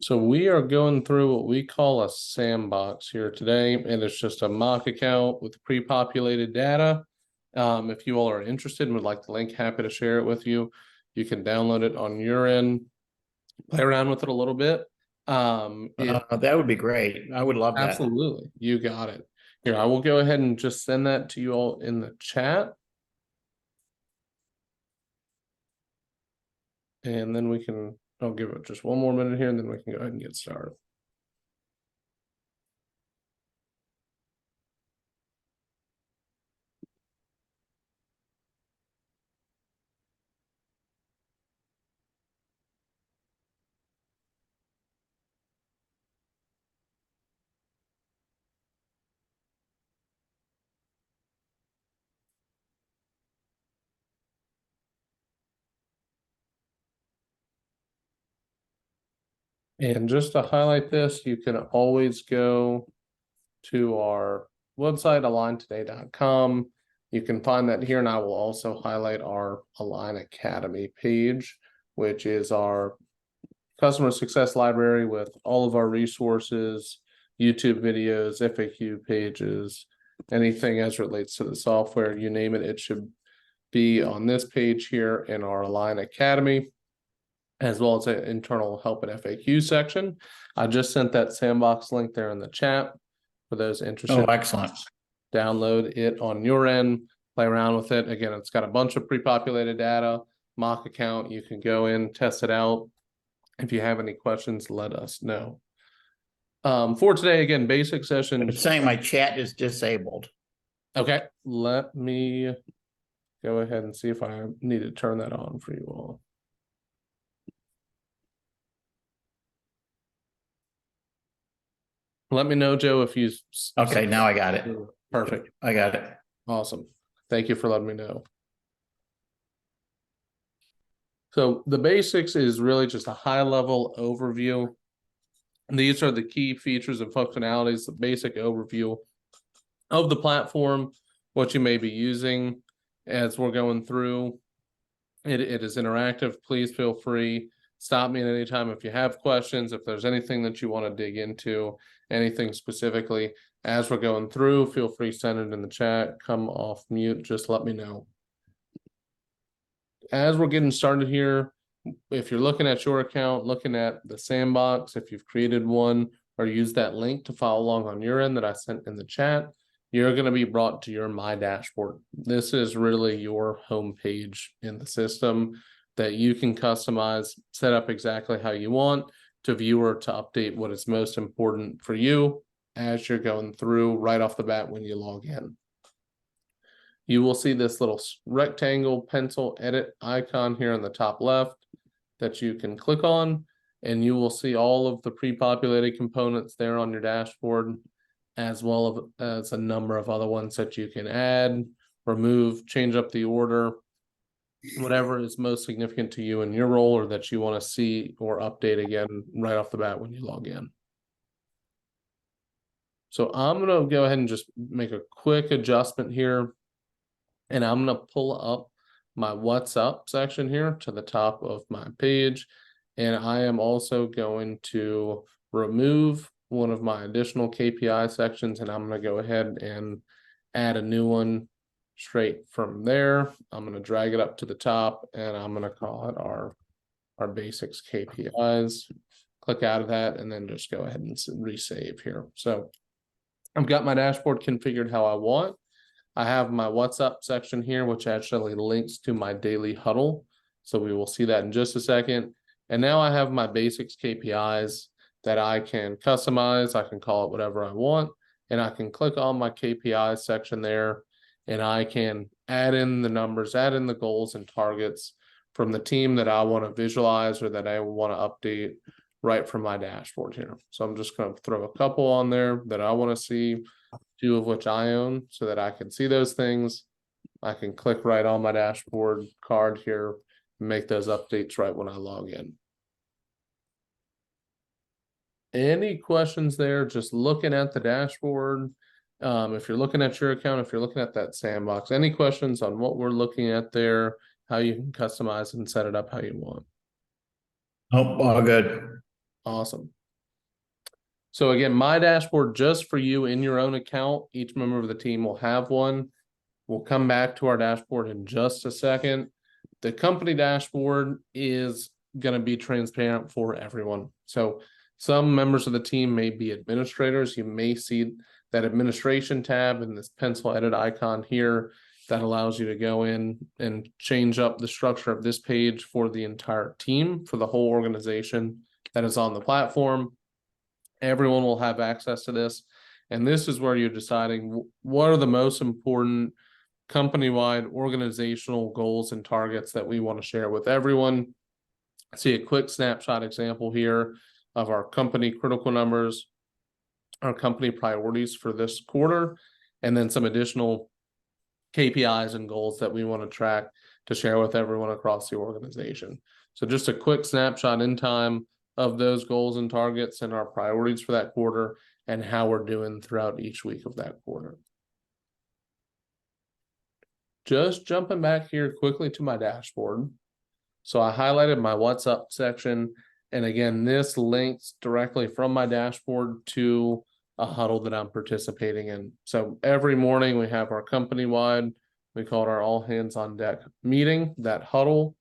So we are going through what we call a sandbox here today, and it's just a mock account with pre-populated data. If you all are interested and would like the link, happy to share it with you. You can download it on your end, play around with it a little bit. That would be great. I would love that. Absolutely, you got it. Here, I will go ahead and just send that to you all in the chat. And then I'll give it just one more minute here and then we can go ahead and get started. And just to highlight this, you can always go to our website, aligntoday.com. You can find that here, and I will also highlight our Align Academy page, which is our customer success library with all of our resources, YouTube videos, FAQ pages, anything as relates to the software, you name it, it should be on this page here in our Align Academy, as well as an internal help and FAQ section. I just sent that sandbox link there in the chat for those interested. Oh, excellent. Download it on your end, play around with it. Again, it's got a bunch of pre-populated data, mock account. You can go in, test it out. If you have any questions, let us know. For today, again, basic session. It's saying my chat is disabled. Okay, let me go ahead and see if I need to turn that on for you all. Let me know, Joe, if you... Okay, now I got it. Perfect. I got it. Awesome. Thank you for letting me know. So the basics is really just a high-level overview. These are the key features and functionalities, the basic overview of the platform, what you may be using as we're going through. It is interactive. Please feel free. Stop me at any time if you have questions, if there's anything that you want to dig into, anything specifically. As we're going through, feel free to send it in the chat. Come off mute, just let me know. As we're getting started here, if you're looking at your account, looking at the sandbox, if you've created one or use that link to follow along on your end that I sent in the chat, you're going to be brought to your My Dashboard. This is really your home page in the system that you can customize, set up exactly how you want to view or to update what is most important for you as you're going through right off the bat when you log in. You will see this little rectangle pencil edit icon here on the top left that you can click on, and you will see all of the pre-populated components there on your dashboard, as well as a number of other ones that you can add, remove, change up the order, whatever is most significant to you in your role or that you want to see or update again right off the bat when you log in. So I'm going to go ahead and just make a quick adjustment here. And I'm going to pull up my What's Up section here to the top of my page. And I am also going to remove one of my additional KPI sections, and I'm going to go ahead and add a new one straight from there. I'm going to drag it up to the top, and I'm going to call it our basics KPIs. Click out of that, and then just go ahead and resave here. So I've got my dashboard configured how I want. I have my What's Up section here, which actually links to my daily huddle. So we will see that in just a second. And now I have my basics KPIs that I can customize. I can call it whatever I want. And I can click on my KPIs section there. And I can add in the numbers, add in the goals and targets from the team that I want to visualize or that I want to update right from my dashboard here. So I'm just going to throw a couple on there that I want to see, 2 of which I own, so that I can see those things. I can click right on my dashboard card here and make those updates right when I log in. Any questions there? Just looking at the dashboard. If you're looking at your account, if you're looking at that sandbox, any questions on what we're looking at there, how you can customize and set it up how you want? Oh, all good. Awesome. So again, my dashboard just for you in your own account, each member of the team will have one. We'll come back to our dashboard in just a second. The company dashboard is going to be transparent for everyone. So some members of the team may be administrators. You may see that administration tab and this pencil edit icon here that allows you to go in and change up the structure of this page for the entire team, for the whole organization that is on the platform. Everyone will have access to this. And this is where you're deciding what are the most important company-wide organizational goals and targets that we want to share with everyone. See a quick snapshot example here of our company critical numbers, our company priorities for this quarter, and then some additional KPIs and goals that we want to track to share with everyone across the organization. So just a quick snapshot in time of those goals and targets and our priorities for that quarter and how we're doing throughout each week of that quarter. Just jumping back here quickly to my dashboard. So I highlighted my What's Up section. And again, this links directly from my dashboard to a huddle that I'm participating in. So every morning we have our company-wide, we call it our all hands on deck meeting, that huddle.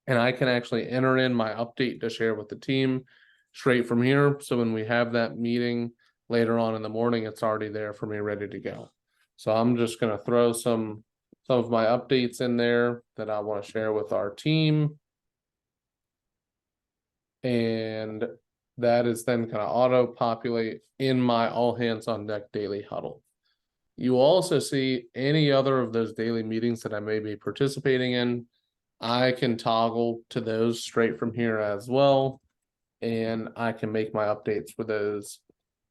And I can actually enter in my update to share with the team straight from here. So when we have that meeting later on in the morning, it's already there for me ready to go. So I'm just going to throw some of my updates in there that I want to share with our team. And that is then kind of auto populate in my all hands on deck daily huddle. You will also see any other of those daily meetings that I may be participating in. I can toggle to those straight from here as well. And I can make my updates for those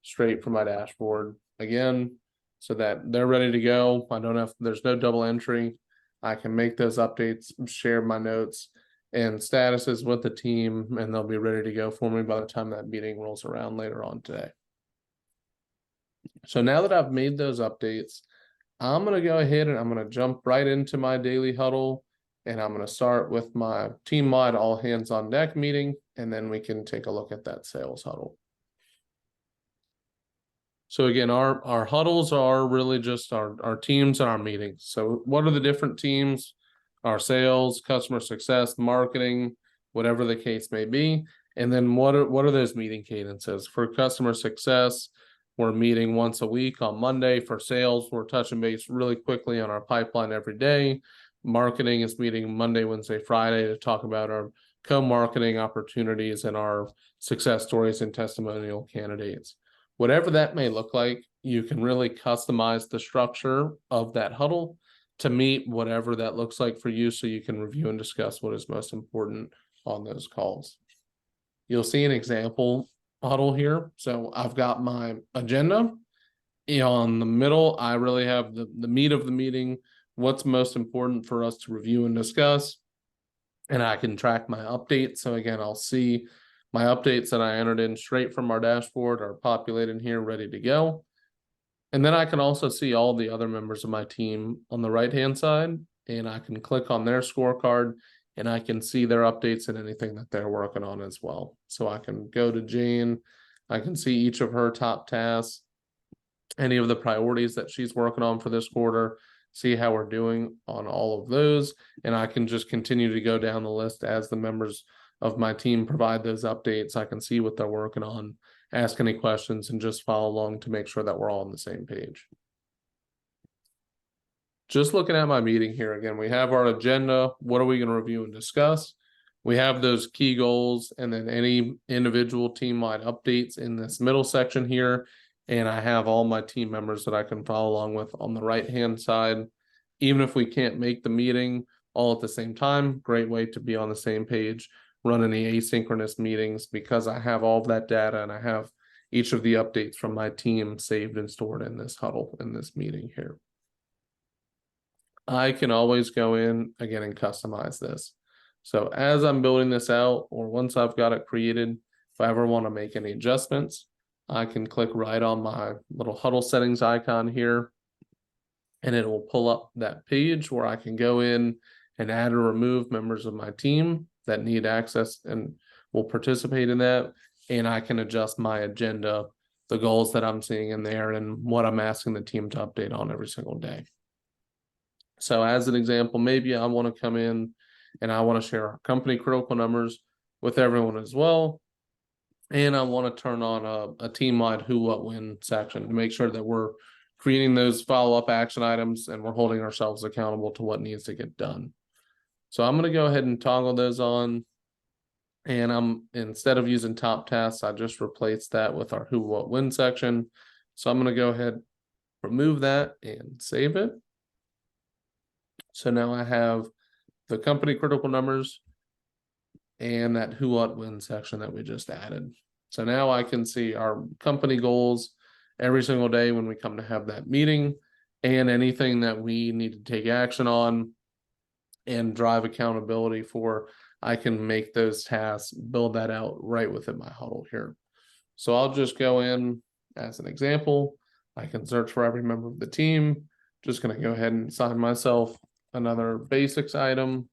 straight from my dashboard again, so that they're ready to go. I don't have, there's no double entry. I can make those updates, share my notes and statuses with the team, and they'll be ready to go for me by the time that meeting rolls around later on today. So now that I've made those updates, I'm going to go ahead and I'm going to jump right into my daily huddle, and I'm going to start with my team-wide all hands on deck meeting, and then we can take a look at that sales huddle. So again, our huddles are really just our teams and our meetings. So what are the different teams? Our sales, customer success, marketing, whatever the case may be. And then what are those meeting cadences? For customer success, we're meeting once a week on Monday. For sales, we're touching base really quickly on our pipeline every day. Marketing is meeting Monday, Wednesday, Friday to talk about our co-marketing opportunities and our success stories and testimonial candidates. Whatever that may look like, you can really customize the structure of that huddle to meet whatever that looks like for you, so you can review and discuss what is most important on those calls. You'll see an example huddle here. So I've got my agenda. On the middle, I really have the meat of the meeting, what's most important for us to review and discuss. And I can track my updates. So again, I'll see my updates that I entered in straight from our dashboard are populated here, ready to go. And then I can also see all the other members of my team on the right-hand side, and I can click on their scorecard and I can see their updates and anything that they're working on as well. So I can go to Jane, I can see each of her top tasks, any of the priorities that she's working on for this quarter, see how we're doing on all of those. And I can just continue to go down the list as the members of my team provide those updates. I can see what they're working on, ask any questions, and just follow along to make sure that we're all on the same page. Just looking at my meeting here again, we have our agenda. What are we going to review and discuss? We have those key goals and then any individual team-wide updates in this middle section here. And I have all my team members that I can follow along with on the right-hand side. Even if we can't make the meeting all at the same time, great way to be on the same page, run any asynchronous meetings, because I have all of that data and I have each of the updates from my team saved and stored in this huddle in this meeting here. I can always go in again and customize this. So as I'm building this out, or once I've got it created, if I ever want to make any adjustments, I can click right on my little huddle settings icon here, and it will pull up that page where I can go in and add or remove members of my team that need access and will participate in that. And I can adjust my agenda the goals that I'm seeing in there and what I'm asking the team to update on every single day. So as an example, maybe I want to come in and I want to share our company critical numbers with everyone as well. And I want to turn on a team-wide who, what, when section to make sure that we're creating those follow-up action items and we're holding ourselves accountable to what needs to get done. So I'm going to go ahead and toggle those on. And instead of using top tasks, I just replaced that with our who, what, when section. So I'm going to go ahead, remove that and save it. So now I have the company critical numbers and that who, what, when section that we just added. So now I can see our company goals every single day when we come to have that meeting, and anything that we need to take action on and drive accountability for. I can make those tasks, build that out right within my huddle here. So I'll just go in as an example. I can search for every member of the team. Just going to go ahead and assign myself another basics item.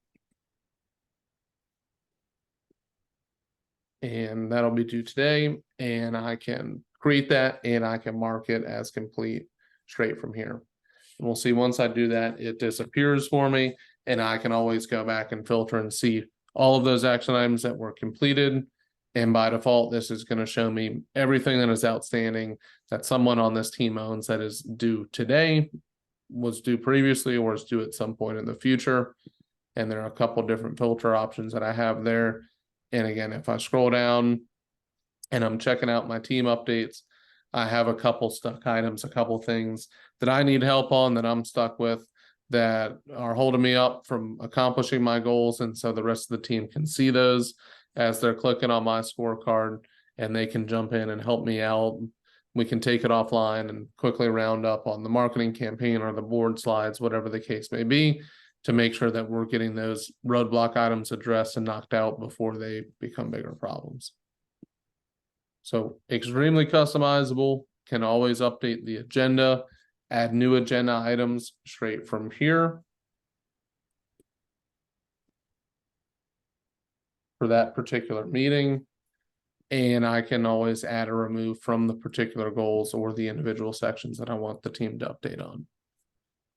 And that'll be due today. And I can create that and I can mark it as complete straight from here. And we'll see once I do that, it disappears for me. And I can always go back and filter and see all of those action items that were completed. And by default, this is going to show me everything that is outstanding that someone on this team owns that is due today, was due previously, or is due at some point in the future. And there are a couple different filter options that I have there. And again, if I scroll down and I'm checking out my team updates, I have a couple stuck items, a couple things that I need help on that I'm stuck with that are holding me up from accomplishing my goals. And so the rest of the team can see those as they're clicking on my scorecard, and they can jump in and help me out. We can take it offline and quickly round up on the marketing campaign or the board slides, whatever the case may be, to make sure that we're getting those roadblock items addressed and knocked out before they become bigger problems. So extremely customizable, can always update the agenda, add new agenda items straight from here for that particular meeting. And I can always add or remove from the particular goals or the individual sections that I want the team to update on.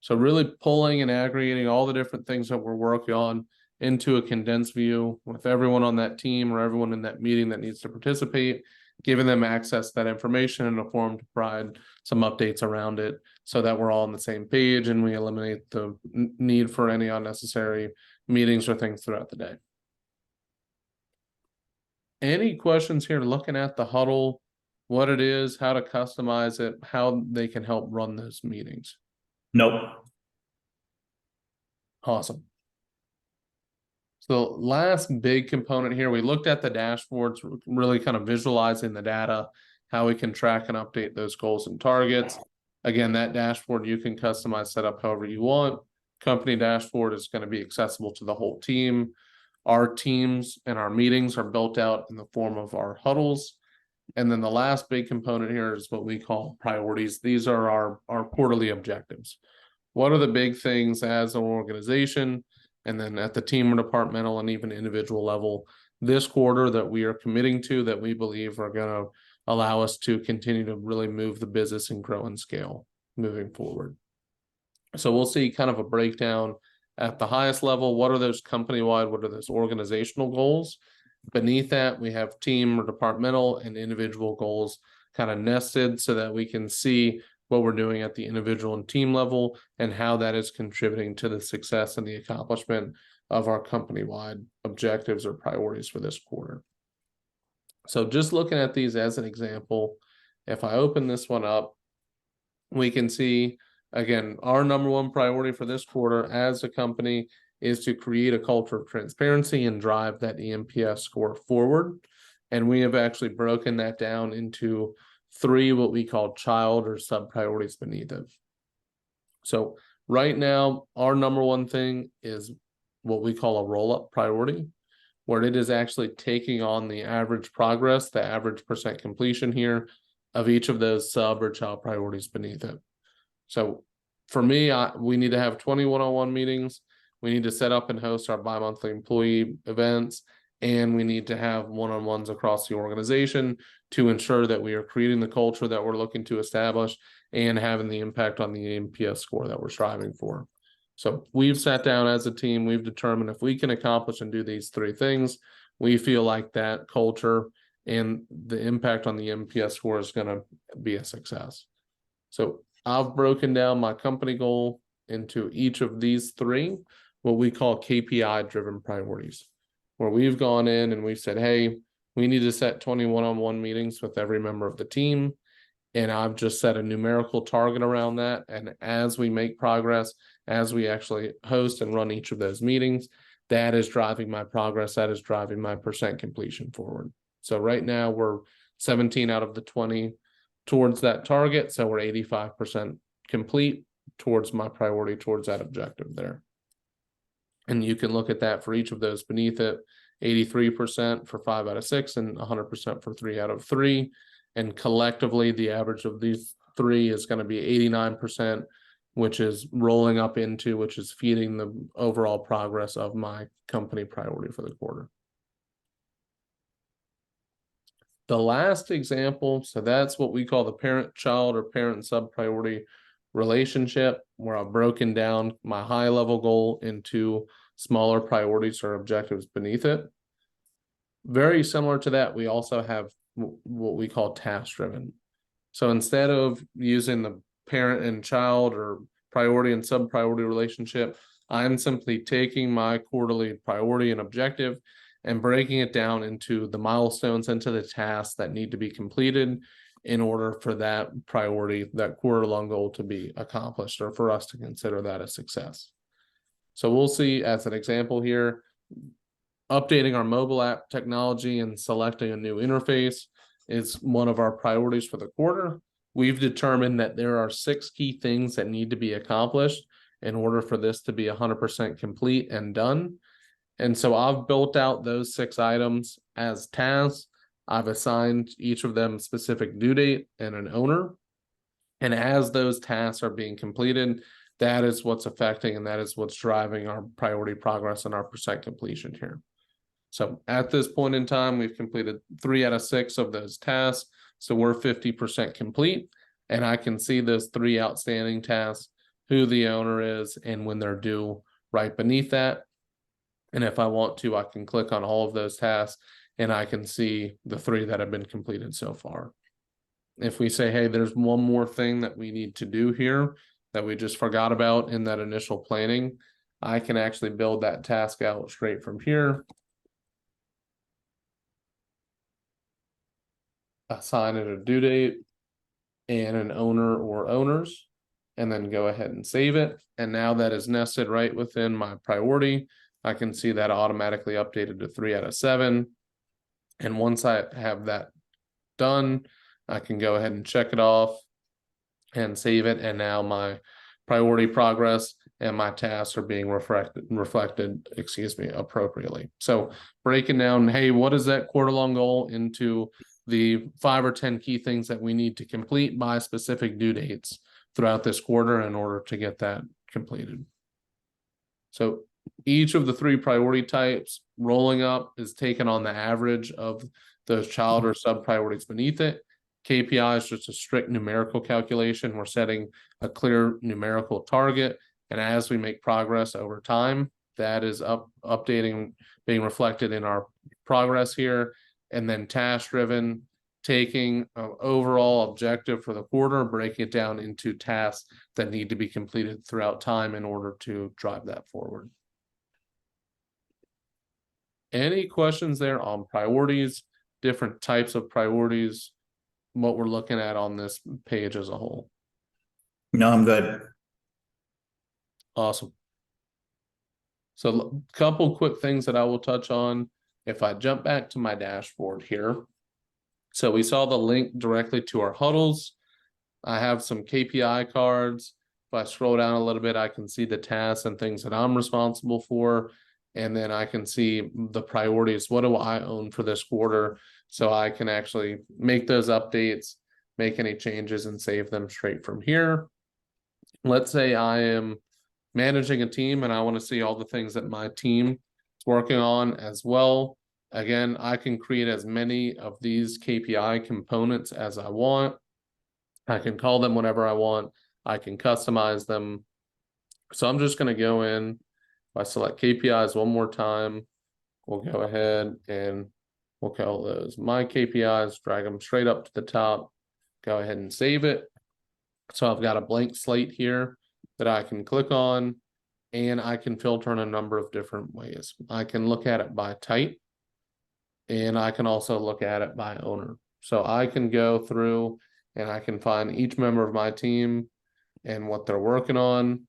So really pulling and aggregating all the different things that we're working on into a condensed view with everyone on that team or everyone in that meeting that needs to participate, giving them access to that information in a form to provide some updates around it so that we're all on the same page and we eliminate the need for any unnecessary meetings or things throughout the day. Any questions here looking at the huddle, what it is, how to customize it, how they can help run those meetings? Nope. Awesome. So last big component here, we looked at the dashboards, really kind of visualizing the data, how we can track and update those goals and targets. Again, that dashboard you can customize, set up however you want. Company dashboard is going to be accessible to the whole team. Our teams and our meetings are built out in the form of our huddles. And then the last big component here is what we call priorities. These are our quarterly objectives. What are the big things as an organization, and then at the team or departmental and even individual level this quarter that we are committing to, that we believe are going to allow us to continue to really move the business and grow and scale moving forward. So we'll see kind of a breakdown at the highest level. What are those company-wide? What are those organizational goals? Beneath that, we have team or departmental and individual goals kind of nested so that we can see what we're doing at the individual and team level and how that is contributing to the success and the accomplishment of our company-wide objectives or priorities for this quarter. So just looking at these as an example, if I open this one up, we can see, again, our number one priority for this quarter as a company is to create a culture of transparency and drive that eNPS score forward. And we have actually broken that down into 3 what we call child or sub priorities beneath it. So right now, our number one thing is what we call a roll-up priority, where it is actually taking on the average progress, the average percent completion here of each of those sub or child priorities beneath it. So for me, we need to have 20 one-on-one meetings. We need to set up and host our bi-monthly employee events. and we need to have one-on-ones across the organization to ensure that we are creating the culture that we're looking to establish and having the impact on the NPS score that we're striving for. So we've sat down as a team, we've determined if we can accomplish and do these three things, we feel like that culture and the impact on the NPS score is going to be a success. So I've broken down my company goal into each of these three, what we call KPI driven priorities, where we've gone in and we've said, hey, we need to set 20 one-on-one meetings with every member of the team. And I've just set a numerical target around that. And as we make progress, as we actually host and run each of those meetings, that is driving my progress. That is driving my percent completion forward. So right now we're 17 out of the 20 towards that target. So we're 85% complete towards my priority, towards that objective there. And you can look at that for each of those beneath it, 83% for 5 out of 6 and 100% for 3 out of 3. And collectively, the average of these three is going to be 89%, which is rolling up into, which is feeding the overall progress of my company priority for the quarter. The last example, so that's what we call the parent-child or parent-sub-priority relationship, where I've broken down my high-level goal into smaller priorities or objectives beneath it. Very similar to that, we also have what we call task-driven. So instead of using the parent and child or priority and sub-priority relationship, I'm simply taking my quarterly priority and objective and breaking it down into the milestones, into the tasks that need to be completed in order for that priority, that quarter-long goal to be accomplished, or for us to consider that a success. So we'll see as an example here, updating our mobile app technology and selecting a new interface is one of our priorities for the quarter. We've determined that there are 6 key things that need to be accomplished in order for this to be 100% complete and done. And so I've built out those 6 items as tasks. I've assigned each of them specific due date and an owner. And as those tasks are being completed, that is what's affecting and that is what's driving our priority progress and our percent completion here. So at this point in time, we've completed 3 out of 6 of those tasks. So we're 50% complete. And I can see those 3 outstanding tasks, who the owner is, and when they're due right beneath that. And if I want to, I can click on all of those tasks and I can see the 3 that have been completed so far. If we say, hey, there's one more thing that we need to do here that we just forgot about in that initial planning, I can actually build that task out straight from here. Assign it a due date and an owner or owners, and then go ahead and save it. And now that is nested right within my priority. I can see that automatically updated to 3 out of 7. And once I have that done, I can go ahead and check it off and save it. And now my priority progress and my tasks are being reflected, appropriately. So breaking down, hey, what is that quarter-long goal into the 5 or 10 key things that we need to complete by specific due dates throughout this quarter in order to get that completed. So each of the 3 priority types rolling up is taken on the average of those child or sub priorities beneath it. KPI is just a strict numerical calculation. We're setting a clear numerical target. And as we make progress over time, that is updating, being reflected in our progress here. And then task driven, taking an overall objective for the quarter, breaking it down into tasks that need to be completed throughout time in order to drive that forward. Any questions there on priorities, different types of priorities, what we're looking at on this page as a whole? No, I'm good. Awesome. So a couple quick things that I will touch on. If I jump back to my dashboard here, so we saw the link directly to our huddles. I have some KPI cards. If I scroll down a little bit, I can see the tasks and things that I'm responsible for. And then I can see the priorities. What do I own for this quarter? So I can actually make those updates, make any changes, and save them straight from here. Let's say I am managing a team and I want to see all the things that my team is working on as well. Again, I can create as many of these KPI components as I want. I can call them whatever I want. I can customize them. So I'm just going to go in. If I select KPIs one more time, we'll go ahead and we'll call those my KPIs, drag them straight up to the top, go ahead and save it. So I've got a blank slate here that I can click on, and I can filter in a number of different ways. I can look at it by type, and I can also look at it by owner. So I can go through and I can find each member of my team and what they're working on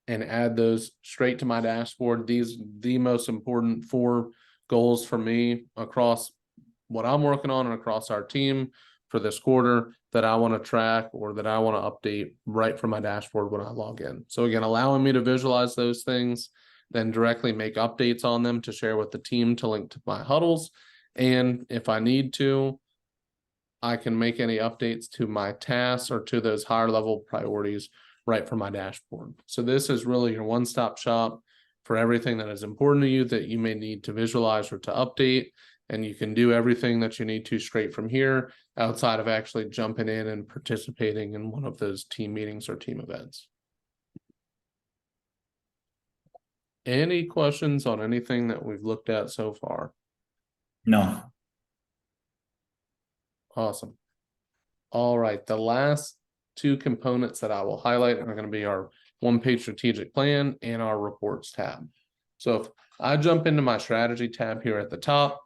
and add those straight to my dashboard. These the most important 4 goals for me across what I'm working on and across our team for this quarter that I want to track or that I want to update right from my dashboard when I log in. So again, allowing me to visualize those things, then directly make updates on them to share with the team to link to my huddles. And if I need to, I can make any updates to my tasks or to those higher level priorities right from my dashboard. So this is really your one-stop shop for everything that is important to you that you may need to visualize or to update. And you can do everything that you need to straight from here outside of actually jumping in and participating in one of those team meetings or team events. Any questions on anything that we've looked at so far? No. Awesome. All right, the last 2 components that I will highlight are going to be our one-page strategic plan and our reports tab. So if I jump into my strategy tab here at the top,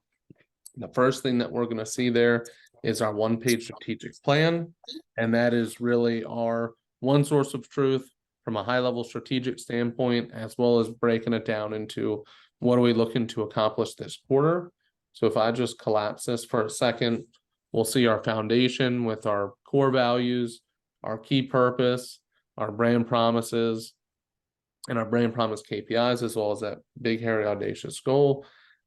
the first thing that we're going to see there is our one-page strategic plan, and that is really our one source of truth from a high-level strategic standpoint, as well as breaking it down into what are we looking to accomplish this quarter. So if I just collapse this for a second, we'll see our foundation with our core values, our key purpose, our brand promises, and our brand promise KPIs, as well as that big, hairy, audacious goal.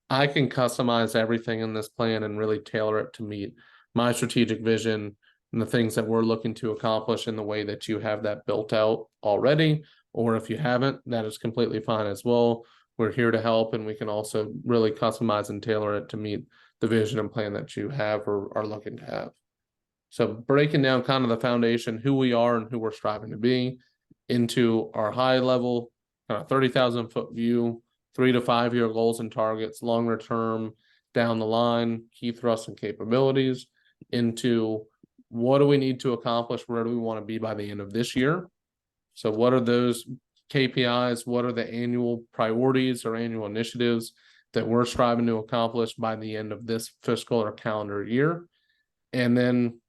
I can customize everything in this plan and really tailor it to meet my strategic vision and the things that we're looking to accomplish in the way that you have that built out already. Or if you haven't, that is completely fine as well. We're here to help, and we can also really customize and tailor it to meet the vision and plan that you have or are looking to have. So breaking down kind of the foundation, who we are and who we're striving to be, into our high level, kind of 30,000 foot view, 3 to 5 year goals and targets, longer term, down the line, key thrusts and capabilities, into what do we need to accomplish, where do we want to be by the end of this year. So what are those KPIs, what are the annual priorities or annual initiatives that we're striving to accomplish by the end of this fiscal or calendar year, and then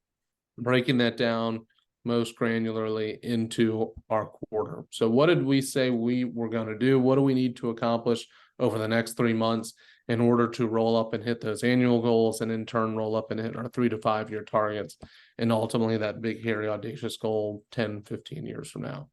breaking that down most granularly into our quarter. So what did we say we were going to do? What do we need to accomplish over the next 3 months in order to roll up and hit those annual goals, and in turn roll up and hit our 3 to 5 year targets, and ultimately that big, hairy, audacious goal 10, 15 years from now.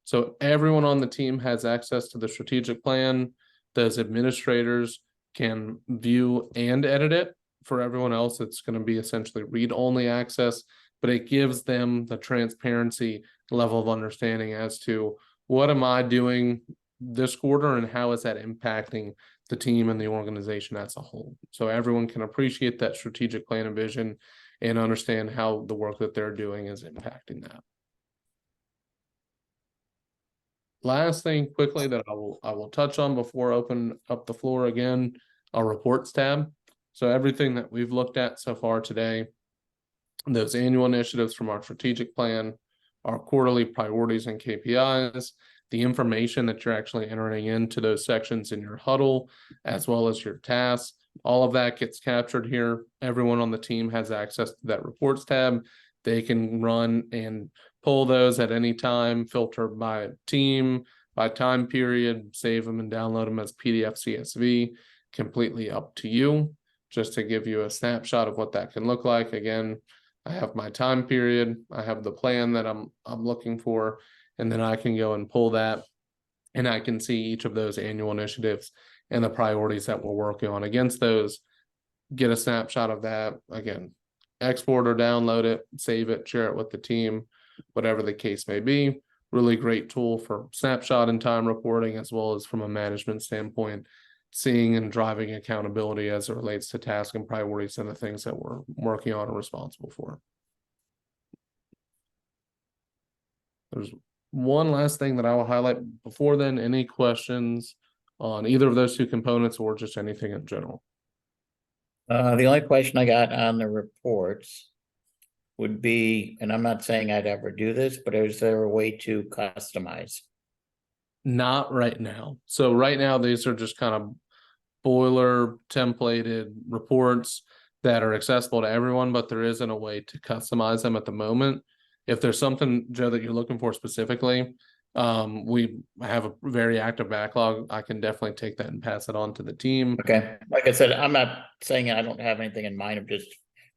So everyone on the team has access to the strategic plan. Those administrators can view and edit it. For everyone else, it's going to be essentially read-only access, but it gives them the transparency level of understanding as to what am I doing this quarter and how is that impacting the team and the organization as a whole. So everyone can appreciate that strategic plan and vision and understand how the work that they're doing is impacting that. Last thing quickly that I will touch on before I open up the floor again, our reports tab. So everything that we've looked at so far today, those annual initiatives from our strategic plan, our quarterly priorities and KPIs, the information that you're actually entering into those sections in your huddle, as well as your tasks, all of that gets captured here. Everyone on the team has access to that reports tab. They can run and pull those at any time, filter by team, by time period, save them and download them as PDF CSV, completely up to you. Just to give you a snapshot of what that can look like. Again, I have my time period, I have the plan that I'm looking for, and then I can go and pull that, and I can see each of those annual initiatives and the priorities that we're working on against those, get a snapshot of that. Again, export or download it, save it, share it with the team, whatever the case may be. Really great tool for snapshot and time reporting, as well as from a management standpoint, seeing and driving accountability as it relates to tasks and priorities and the things that we're working on and responsible for. There's one last thing that I will highlight before then. Any questions on either of those two components or just anything in general? The only question I got on the reports would be, and I'm not saying I'd ever do this, but is there a way to customize? Not right now. So right now, these are just kind of boiler templated reports that are accessible to everyone, but there isn't a way to customize them at the moment. If there's something, Joe, that you're looking for specifically, we have a very active backlog. I can definitely take that and pass it on to the team. Okay, like I said, I'm not saying I don't have anything in mind. I'm just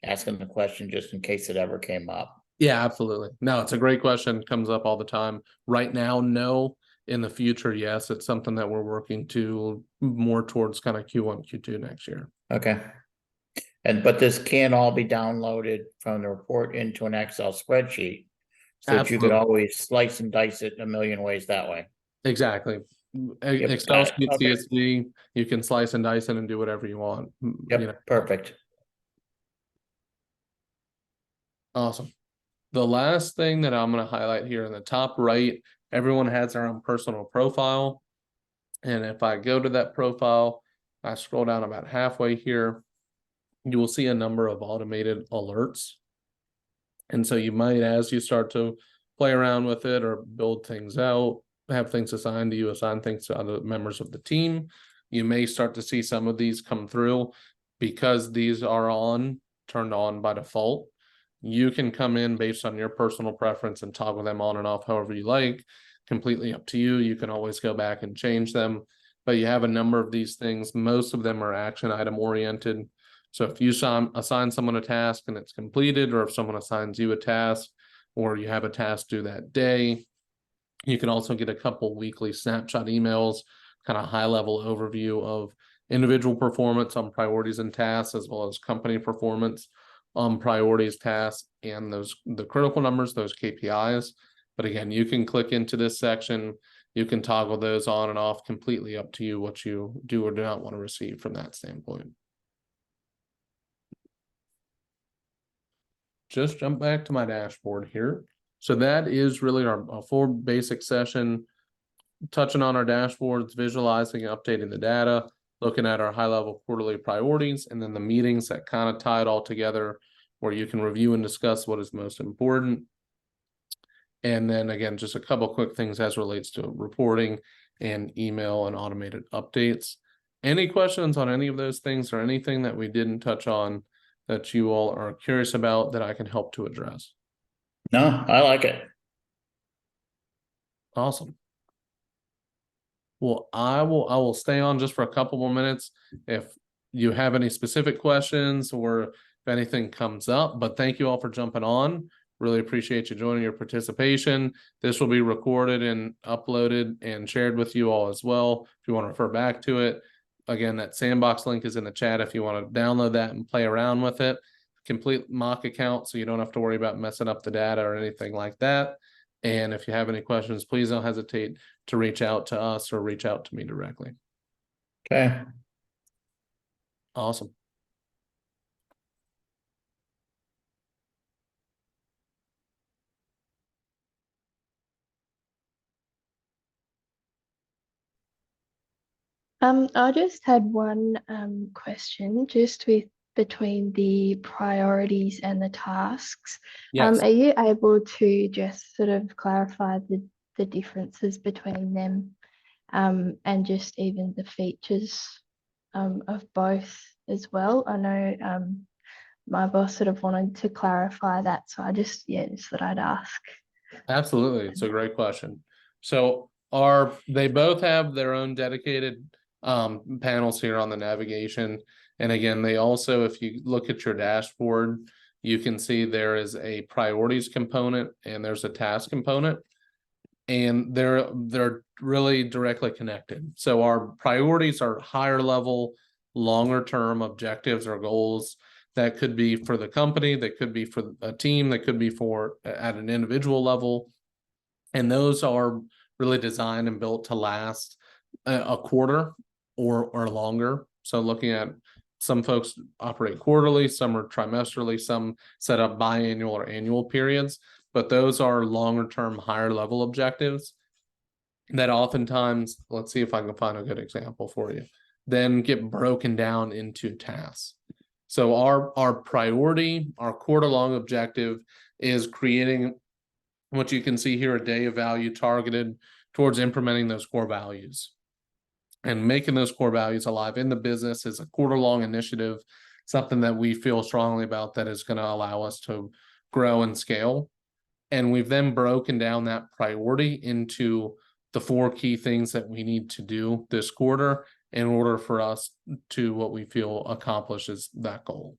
asking the question just in case it ever came up. Yeah, absolutely. No, it's a great question. Comes up all the time. Right now, no. In the future, yes, it's something that we're working to more towards kind of Q1, Q2 next year. Okay. But this can all be downloaded from the report into an Excel spreadsheet. So that you could always slice and dice it a million ways that way. Exactly. Yep, Excel got it. sheet, CSV, you can slice and dice it and do whatever you want. Yep, You know. perfect. Awesome. The last thing that I'm going to highlight here in the top right, everyone has their own personal profile. And if I go to that profile, I scroll down about halfway here, you will see a number of automated alerts. And so you might, as you start to play around with it or build things out, have things assigned to you, assign things to other members of the team, you may start to see some of these come through. Because these are turned on by default. You can come in based on your personal preference and toggle them on and off however you like. Completely up to you. You can always go back and change them. But you have a number of these things. Most of them are action item oriented. So if you assign someone a task and it's completed, or if someone assigns you a task, or you have a task due that day, you can also get a couple weekly snapshot emails, kind of high level overview of individual performance on priorities and tasks, as well as company performance on priorities, tasks, and the critical numbers, those KPIs. But again, you can click into this section. You can toggle those on and off, completely up to you what you do or do not want to receive from that standpoint. Just jump back to my dashboard here. So that is really our full basic session, touching on our dashboards, visualizing, updating the data, looking at our high-level quarterly priorities, and then the meetings that kind of tie it all together, where you can review and discuss what is most important. And then again, just a couple quick things as relates to reporting and email and automated updates. Any questions on any of those things or anything that we didn't touch on that you all are curious about that I can help to address? No, I like it. Awesome. Well, I will stay on just for a couple more minutes if you have any specific questions or if anything comes up, but thank you all for jumping on. Really appreciate you joining, your participation. This will be recorded and uploaded and shared with you all as well. If you want to refer back to it, again, that sandbox link is in the chat if you want to download that and play around with it. Complete mock account, so you don't have to worry about messing up the data or anything like that. And if you have any questions, please don't hesitate to reach out to us or reach out to me directly. Okay. Awesome. I just had one question just with between the priorities and the tasks. Yes. Are you able to just sort of clarify the differences between them and just even the features of both as well? I know my boss sort of wanted to clarify that, so I just thought I'd ask. Absolutely. It's a great question. So they both have their own dedicated panels here on the navigation. And again, they also, if you look at your dashboard, you can see there is a priorities component and there's a task component. And they're really directly connected. So our priorities are higher level, longer term objectives or goals that could be for the company, that could be for a team, that could be for at an individual level. And those are really designed and built to last a quarter or longer. So looking at some folks operate quarterly, some are trimesterally, some set up biannual or annual periods, but those are longer term, higher level objectives that oftentimes, let's see if I can find a good example for you, then get broken down into tasks. So our priority, our quarter long objective is creating what you can see here, a day of value targeted towards implementing those core values. And making those core values alive in the business is a quarter long initiative, something that we feel strongly about that is going to allow us to grow and scale. And we've then broken down that priority into the 4 key things that we need to do this quarter in order for us to what we feel accomplishes that goal.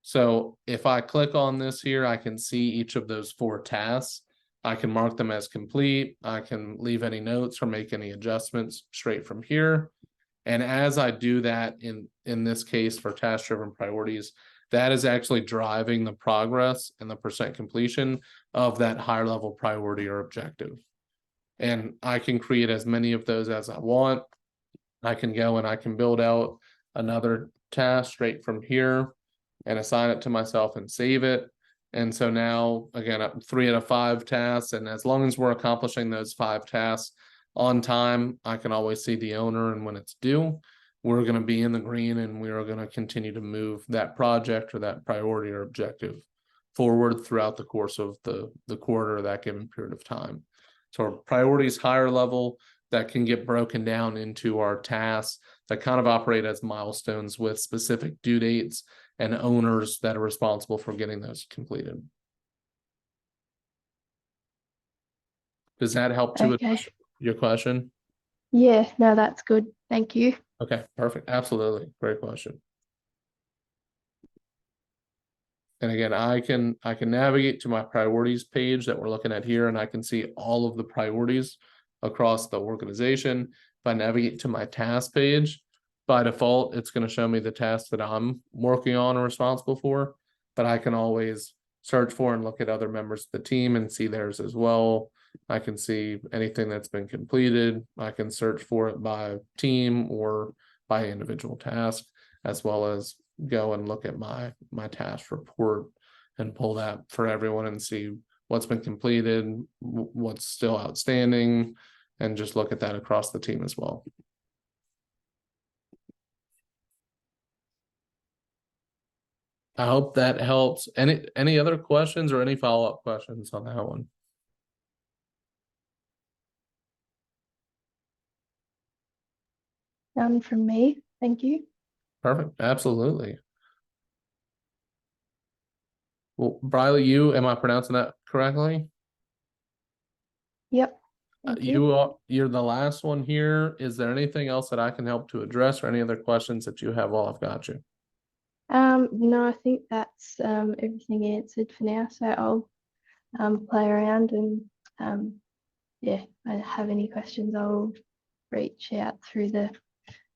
So if I click on this here, I can see each of those 4 tasks. I can mark them as complete. I can leave any notes or make any adjustments straight from here. And as I do that in this case for task-driven priorities, that is actually driving the progress and the percent completion of that higher level priority or objective. And I can create as many of those as I want. I can go and I can build out another task straight from here and assign it to myself and save it. And so now, again, 3 out of 5 tasks. And as long as we're accomplishing those 5 tasks on time, I can always see the owner and when it's due, we're going to be in the green and we are going to continue to move that project or that priority or objective forward throughout the course of the quarter or that given period of time. So our priorities higher level that can get broken down into our tasks that kind of operate as milestones with specific due dates and owners that are responsible for getting those completed. Does that help to address your question? Yeah, no, that's good. Thank you. Okay, perfect. Absolutely. Great question. And again, I can navigate to my priorities page that we're looking at here, and I can see all of the priorities across the organization. If I navigate to my task page, by default, it's going to show me the tasks that I'm working on or responsible for, but I can always search for and look at other members of the team and see theirs as well. I can see anything that's been completed. I can search for it by team or by individual task, as well as go and look at my task report and pull that for everyone and see what's been completed, what's still outstanding, and just look at that across the team as well. I hope that helps. Any other questions or any follow-up questions on that one? None from me. Thank you. Perfect. Absolutely. Well, Briley, am I pronouncing that correctly? Yep. Thank you. You're the last one here. Is there anything else that I can help to address or any other questions that you have while I've got you? No, I think that's everything answered for now. So I'll play around and yeah, if I have any questions, I'll reach out through the.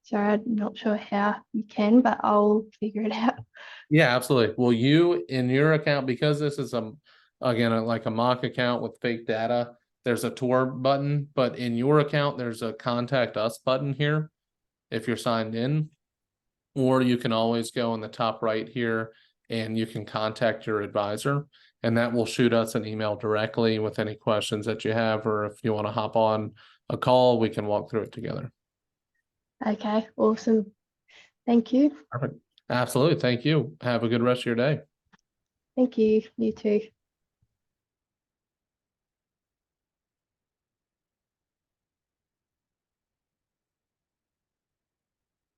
Sorry, I'm not sure how you can, but I'll figure it out. Yeah, absolutely. Well, you in your account, because this is again like a mock account with fake data, there's a tour button, but in your account, there's a contact us button here if you're signed in. Or you can always go in the top right here and you can contact your advisor, and that will shoot us an email directly with any questions that you have, or if you want to hop on a call, we can walk through it together. Okay, awesome. Thank you. Perfect. Absolutely. Thank you. Have a good rest of your day. Thank you. You too.